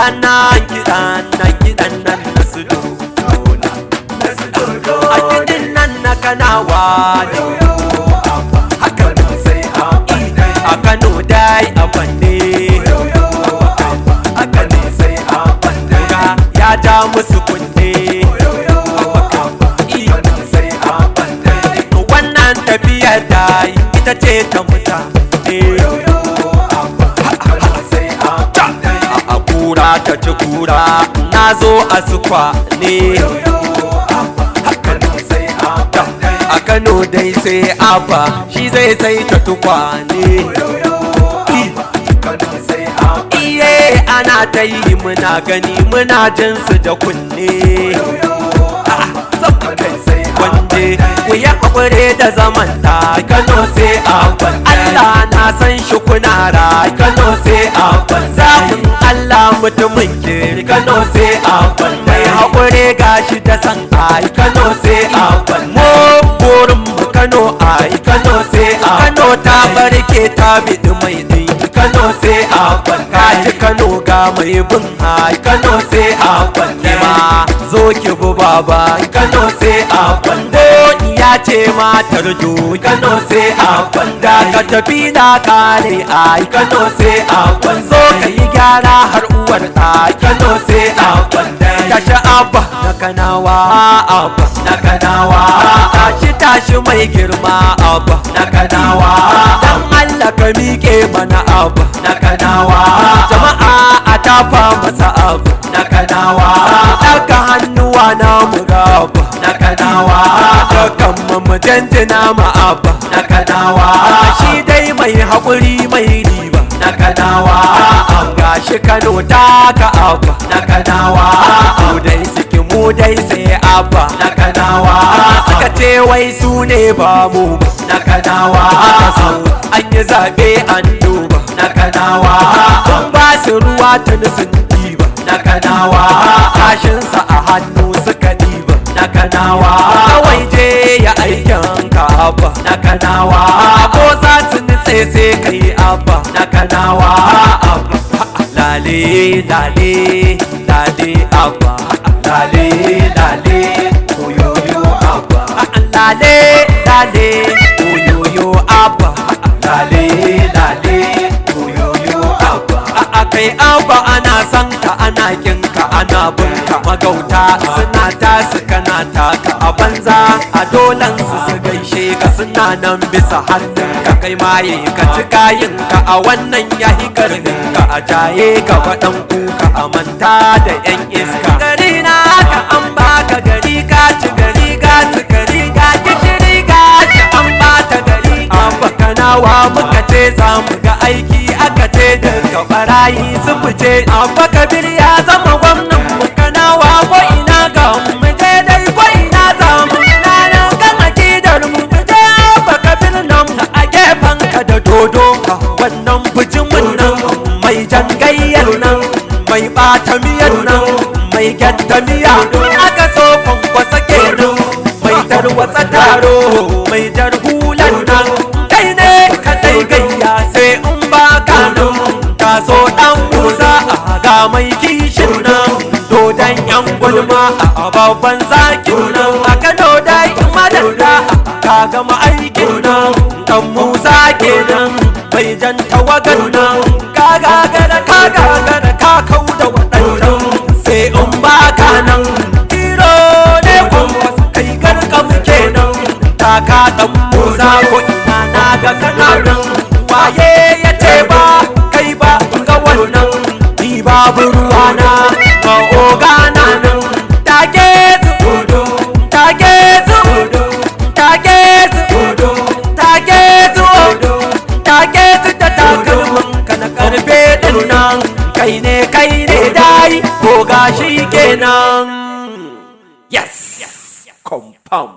nan kiɗan nan na su dodo a kiɗin nan na kanawa ne haka sai a Kano dai a banne haka ne sai a banne ya ja musu kunne wannan tafiya dai ita ce ta mutane a kura ta ci kura na zo a sukwa ne a Kano dai sai abba shi zai sai ta tukwane iye ana ta yi muna gani muna jin su da kunne wande ku yi haƙure da zaman ta Kano sai abban Allah na san shi kuna rai Kano sai abban zaɓin Allah mutumin kiri Kano sai abban mai haƙure gashi da san ai Kano sai abban mu burin mu Kano ai Kano sai Kano ta barke ta biɗi mai dinki Kano sai abban kaji Kano ga mai bin ai Kano sai abban ne ma zo ki bu baba Kano sai abban ya ce matar jo Kano sai abban da ka tafi na kare ai Kano sai abban zo ka yi gyara har uwar ai Kano sai abban tashi abba na kanawa abba na kanawa tashi mai girma abba na kanawa dan Allah ka miƙe mana abba na kanawa jama'a a tafa masa abba na kanawa daga hannuwa na mu ga abba na kanawa dakan mu janjina ma abba na kanawa shi dai mai haƙuri mai riba na kanawa gashi Kano ta ka abba na kanawa mu dai suke mu dai sai abba na kanawa suka ce wai su ne ba mu na kanawa an yi zaɓe an duba na kanawa kun ba su ruwa tun sun diba na kanawa kashinsa a hannu suka diba na kanawa kawai je ya aikin ka abba na kanawa ko za su nutse sai kai abba na kanawa abba lale lale lale abba lale lale oyoyo abba lale lale oyoyo abba lale lale oyoyo abba kai abba ana san ka ana kin ka ana bunka magauta suna tasu kana taka a banza a dolan su gaishe ka suna nan bisa hannun ka kai maye ka ci kayin ka a wannan yahi karnin ka a jaye ka faɗan kuka a manta da yan iska gari na ka an baka gari ka ci gari ga ci gari ga gishiri ga ci an bata gari abba kanawa muka ce za mu ga aiki aka ce daga barayi su fice abba kabir ya zama gwamnan mu kanawa ko ina ga mu je dai ko ina za mu ina nan kan akidar mu je abba kabir nan a gefen ka da dodo ka wannan bijimin nan mai jangayyar nan mai bata miyar nan mai gyatta miya aka so kwankwasa kenan mai tarwatsa taro mai jar hulan nan kai ne kadai gayya sai in ba ka nan ka so dan musa a ga mai kishin nan dodon yan gulma a babban zakin nan a Kano dai madalla ka gama aikin nan dan musa kenan mai jan tawagan nan ka gagara ka kau da waɗannan sai in ba ka nan tiro ne kwanwas kai garkam kenan taka dan musa ko ina na ga kana nan waye ya ce ba kai ba ga wannan ni babu ruwana ga ogana nan take su take su take su take su take su ta takalman ka na karfe din nan kai ne dai ko gashi kenan yes confirm